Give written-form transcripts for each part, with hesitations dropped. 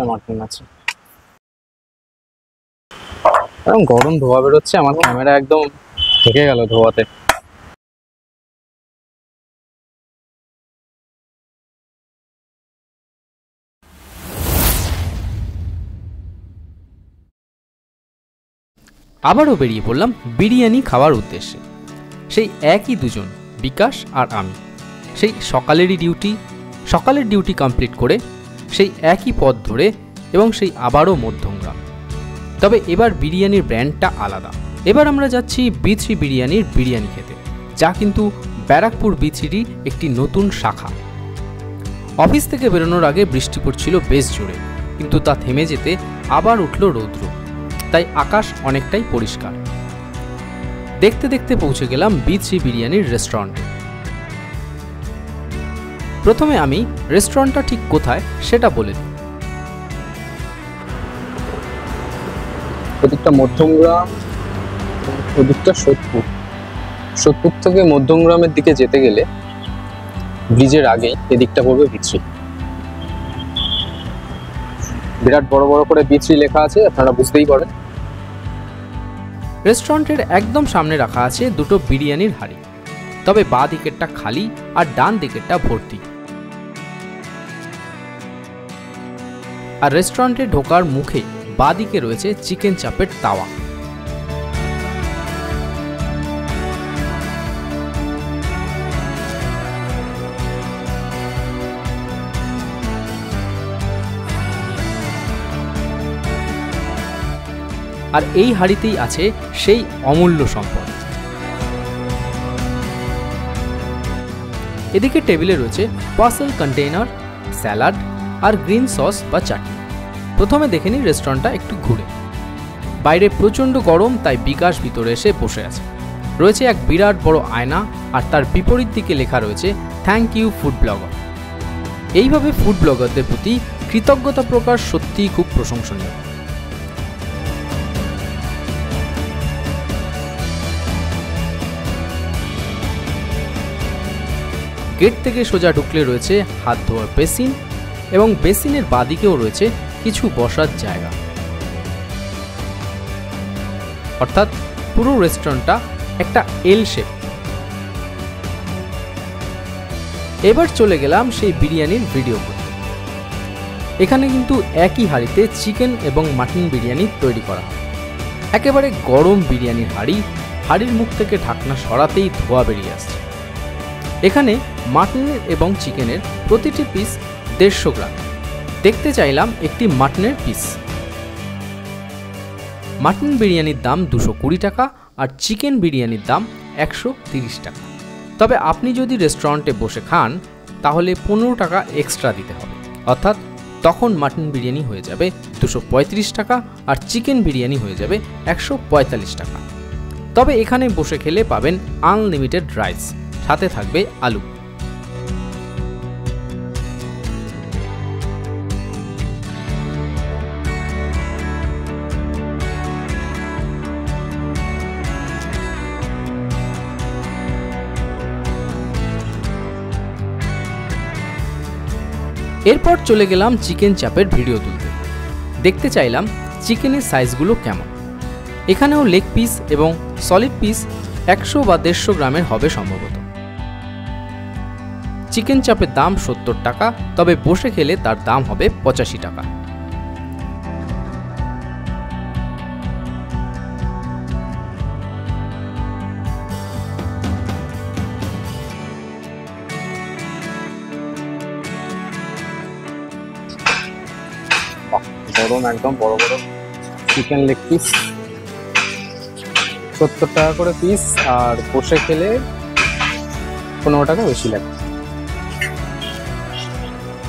Mutton আছে। একদম গরম ধোয়া বেরোচ্ছে, আমার ক্যামেরা একদম ঢেকে গেল ধোয়াতে। আবারও বেরিয়ে পড়লাম বিরিয়ানি খাওয়ার উদ্দেশ্যে। সেই একই দুজন, বিকাশ আর আমি। সেই সকালের ডিউটি কমপ্লিট করে সেই একই পথ ধরে এবং সেই আবারও মধ্যমগ্রাম। তবে এবার বিরিয়ানির ব্র্যান্ডটা আলাদা। এবার আমরা যাচ্ছি বি3 বিরিয়ানির বিরিয়ানি খেতে, যা কিন্তু ব্যারাকপুর বি3 একটি নতুন শাখা। অফিস থেকে বেরোনোর আগে বৃষ্টি পড়ছিল বেশ জোরে, কিন্তু তা থেমে যেতে আবার উঠল রৌদ্র, তাই আকাশ অনেকটাই পরিষ্কার। দেখতে দেখতে পৌঁছে গেলাম বি3 বিরিয়ানির রেস্টুরেন্টে। প্রথমে আমি রেস্টুরেন্টটা ঠিক কোথায় সেটা বলে দিই। ওদিকটা মধ্যমগ্রাম, ওদিকটা সোদপুর। সোদপুর থেকে মধ্যমগ্রামের দিকে যেতে গেলে ব্রিজের আগে এদিকটা পড়বে বি3। বিরাট বড় বড় করে বি3 লেখা আছে, আপনারা বুঝতেই পারেন। রেস্টুরেন্টের একদম সামনে রাখা আছে দুটো বিরিয়ানির হাঁড়ি, তবে বাঁ দিকেরটা খালি আর ডান দিকেরটা ভর্তি। আর রেস্টুরেন্টে ঢোকার মুখে বাঁ দিকে রয়েছে চিকেন চাপের তাওয়া। আর এই হাঁড়িতেই আছে সেই অমূল্য সম্পদ। এদিকে টেবিলে রয়েছে পার্সেল কন্টেইনার, স্যালাড আর গ্রিন সস বা চাটনি। প্রথমে দেখে নিই রেস্টুরেন্টটা একটু ঘুরে। বাইরে প্রচণ্ড গরম, তাই বিকাশ ভিতরে এসে বসে আছে। রয়েছে এক বিরাট বড় আয়না, আর তার বিপরীত দিকে লেখা রয়েছে থ্যাংক ইউ ফুড ব্লগার। এইভাবে ফুড ব্লগারদের প্রতি কৃতজ্ঞতা প্রকাশ সত্যিই খুব প্রশংসনীয়। গেট থেকে সোজা ঢুকলে রয়েছে হাত ধোয়ার বেসিন, এবং বেসিনের বাদিকেও রয়েছে কিছু বসার জায়গা। অর্থাৎ পুরো রেস্টুরেন্টটা একটা এল শেপ। এবার চলে গেলাম সেই বিরিয়ানির ভিডিও করতে। এখানে কিন্তু একই হাঁড়িতে চিকেন এবং মাটন বিরিয়ানি তৈরি করা হয়। একেবারে গরম বিরিয়ানির হাঁড়ির মুখ থেকে ঢাকনা সরাতেই ধোয়া বেরিয়ে আসছে। এখানে মাটনের এবং চিকেনের প্রতিটি পিস 150 গ্রাম। দেখতে চাইলাম একটি মাটনের পিস। মাটন বিরিয়ানির দাম 220 টাকা আর চিকেন বিরিয়ানির দাম 130 টাকা। তবে আপনি যদি রেস্টুরেন্টে বসে খান তাহলে 15 টাকা এক্সট্রা দিতে হবে, অর্থাৎ তখন মাটন বিরিয়ানি হয়ে যাবে 235 টাকা আর চিকেন বিরিয়ানি হয়ে যাবে 145 টাকা। তবে এখানে বসে খেলে পাবেন আনলিমিটেড রাইস, সাথে থাকবে আলু। এরপর চলে গেলাম চিকেন চাপের ভিডিও তুলতে। দেখতে চাইলাম চিকেনের সাইজগুলো কেমন। এখানেও লেগ পিস এবং সলিড পিস 100 বা 150 গ্রামের হবে সম্ভবত। চিকেন চাপের দাম 70 টাকা, তবে বসে খেলে তার দাম হবে 85 টাকা। গরম একদম বড় বড় চিকেন লেগ পিস 70 টাকা করে পিস, আর বসে খেলে 15 টাকা বেশি লাগে।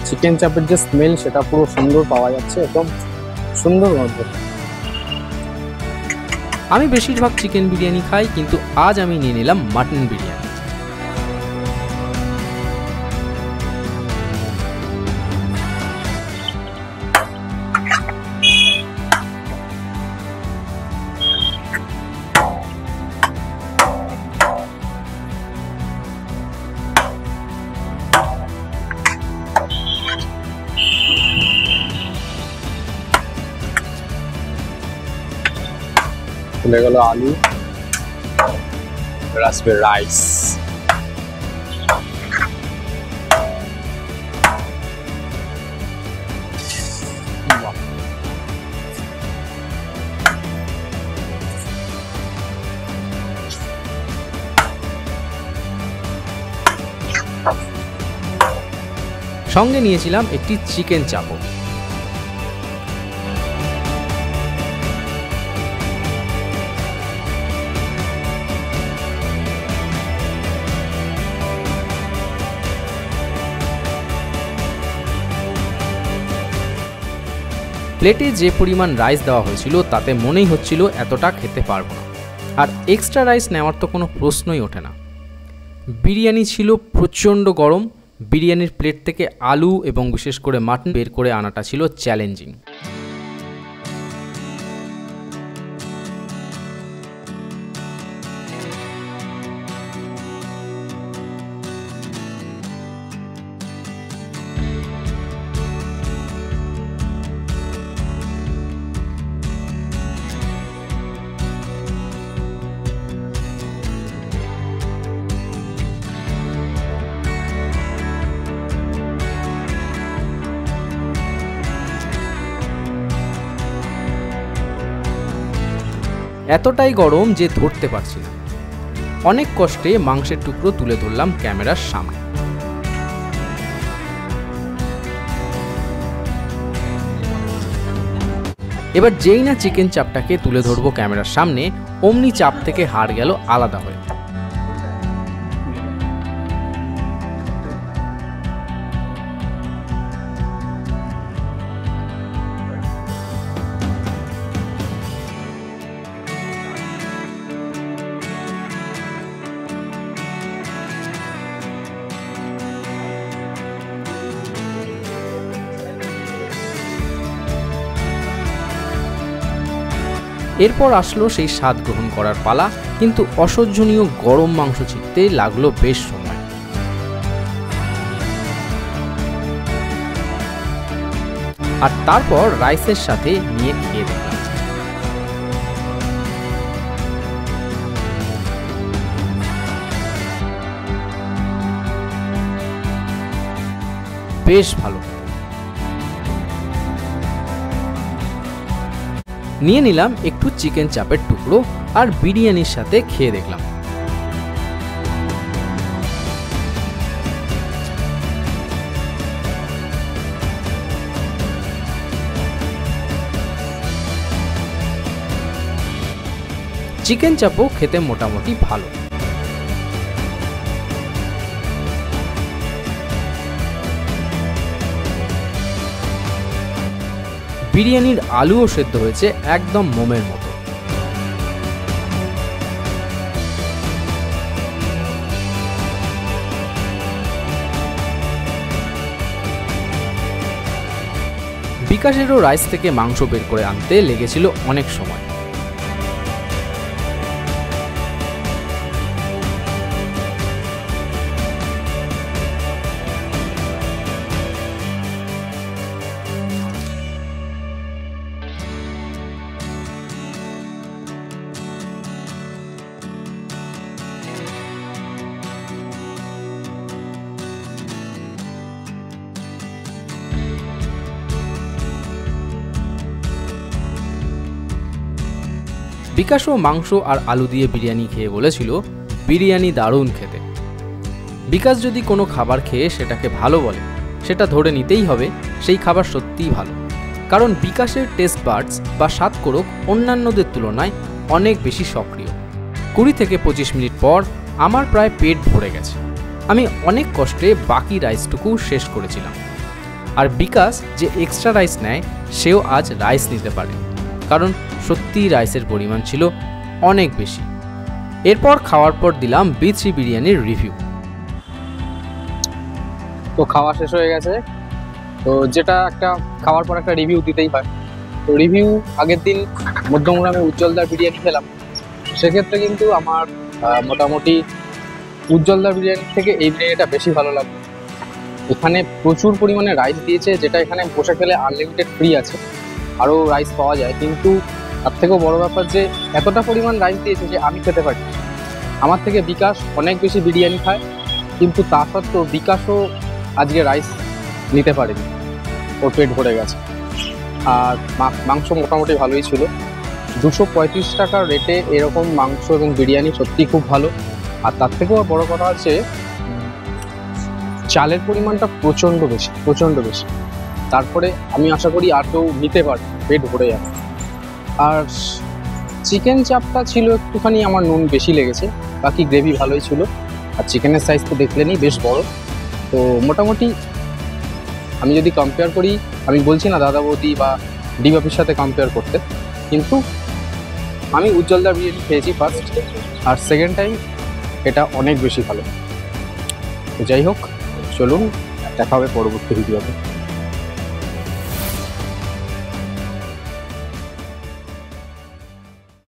চিকেন চাপের যে স্মেল সেটা পুরো সুন্দর পাওয়া যাচ্ছে, একদম সুন্দর মধ্যে। আমি বেশিরভাগ চিকেন বিরিয়ানি খাই, কিন্তু আজ আমি নিয়ে নিলাম মাটন বিরিয়ানি। চলে গেল আলু, আসবে রাইস। সঙ্গে নিয়েছিলাম একটি চিকেন চাপও। প্লেটে যে পরিমাণ রাইস দেওয়া হয়েছিল তাতে মনেই হচ্ছিল এতটা খেতে পারবো না, আর এক্সট্রা রাইস নেওয়ার তো কোনো প্রশ্নই ওঠে না। বিরিয়ানি ছিল প্রচণ্ড গরম। বিরিয়ানির প্লেট থেকে আলু এবং বিশেষ করে মাটন বের করে আনাটা ছিল চ্যালেঞ্জিং। এতটাই গরম যে ধরতে পারছি না। অনেক কষ্টে মাংসের টুকরো তুলে ধরলাম ক্যামেরার সামনে। এবার যেই না চিকেন চাপটাকে তুলে ধরবো ক্যামেরার সামনে, অমনি চাপ থেকে হাড় গেল আলাদা হয়ে। এরপর আসলো সেই স্বাদ গ্রহণ করার পালা, কিন্তু অসহ্যনীয় গরম মাংস ছিঁড়তে লাগলো বেশ সময়। আর তারপর রাইসের সাথে নিয়ে খেয়ে দেখলাম। বেশ ভালো। নিয়ে নিলাম একটু চিকেন চাপের টুকরো আর বিরিয়ানির সাথে খেয়ে দেখলাম। চিকেন চাপও খেতে মোটামুটি ভালো। বিরিয়ানির আলুও সেদ্ধ হয়েছে একদম মোমের মতো। বিকাশেরও রাইস থেকে মাংস বের করে আনতে লেগেছিল অনেক সময়। বিকাশও মাংস আর আলু দিয়ে বিরিয়ানি খেয়ে বলেছিল, বিরিয়ানি দারুণ খেতে। বিকাশ যদি কোনো খাবার খেয়ে সেটাকে ভালো বলে, সেটা ধরে নিতেই হবে সেই খাবার সত্যিই ভালো। কারণ বিকাশের টেস্ট বাডস বা স্বাদকোরক অন্যান্যদের তুলনায় অনেক বেশি সক্রিয়। 20 থেকে 25 মিনিট পর আমার প্রায় পেট ভরে গেছে। আমি অনেক কষ্টে বাকি রাইসটুকু শেষ করেছিলাম। আর বিকাশ যে এক্সট্রা রাইস নেয়, সেও আজ রাইস নিতে পারে, কারণ সত্যিই রাইসের পরিমাণ ছিল অনেক বেশি। এরপর খাওয়ার পর দিলাম B3 বিরিয়ানির রিভিউ। তো খাওয়া শেষ হয়ে গেছে, তো যেটা একটা খাওয়ার পর একটা রিভিউ দিতেই হয়। তো রিভিউ, আগের দিন মধ্যমগ্রামে উজ্জ্বলদার বিরিয়ানি খেলাম, সেক্ষেত্রে কিন্তু আমার মোটামুটি উজ্জ্বলদার বিরিয়ানির থেকে এই বিরিয়ানিটা বেশি ভালো লাগবে। এখানে প্রচুর পরিমাণে রাইস দিয়েছে, যেটা এখানে বসে খেলে আনলিমিটেড ফ্রি আছে, আরও রাইস পাওয়া যায়। কিন্তু তার থেকেও বড় ব্যাপার যে এতটা পরিমাণ রাইস দিয়েছে যে আমি খেতে পারি। আমার থেকে বিকাশ অনেক বেশি বিরিয়ানি খায়, কিন্তু তা সত্ত্বেও বিকাশও আজকে রাইস নিতে পারেনি, ওর পেট ভরে গেছে। আর মাংস মোটামুটি ভালোই ছিল। 235 টাকার রেটে এরকম মাংস এবং বিরিয়ানি সত্যি খুব ভালো। আর তার থেকেও বড় কথা হচ্ছে চালের পরিমাণটা প্রচণ্ড বেশি। তারপরে আমি আশা করি আর কেউ নিতে পারে, পেট ভরে যাবে। আর চিকেন চাপটা ছিল একটুখানি আমার নুন বেশি লেগেছে, বাকি গ্রেভি ভালোই ছিল। আর চিকেনের সাইজ তো দেখলেনই, বেশ বড়। তো মোটামুটি আমি যদি কম্পেয়ার করি, আমি বলছি না দাদা বৌদি বা ডিবাপির সাথে কম্পেয়ার করতে, কিন্তু আমি উজ্জ্বলদার বিরিয়ানি খেয়েছি ফার্স্ট, আর সেকেন্ড টাইম এটা অনেক বেশি ভালো। তো যাই হোক, চলুন দেখা হবে পরবর্তী ভিডিওতে।